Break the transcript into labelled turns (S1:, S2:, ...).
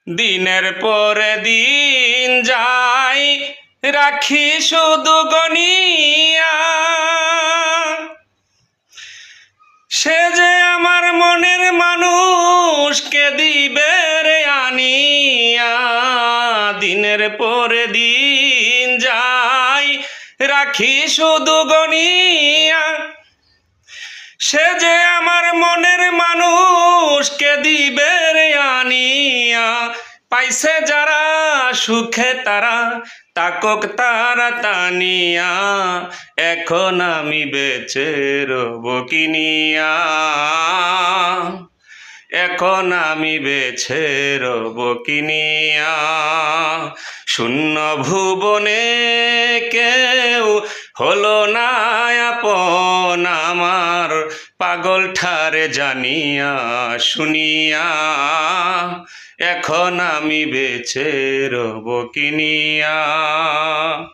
S1: দিনের পরে দিন যায় রাখি শুধু গনিয়া, সে যে আমার মনের মানুষকে দিবে রে আনিয়া। দিনের পরে দিন যায় রাখি শুধু গনিয়া, সে যে আমার মনের মানুষকে দিবে রে আনিয়া। পাইছে যারা সুখে তারা তাকক তারা তানিয়া, এখন আমি বেঁচে রব কিনিয়া, এখন আমি বেছে রব কিনিয়া। শূন্য ভুবনে কেউ হলো না আপন আমার, পাগল ঠারে জানিয়া শুনিয়া, এখন আমি বেছে রব কিনিয়া।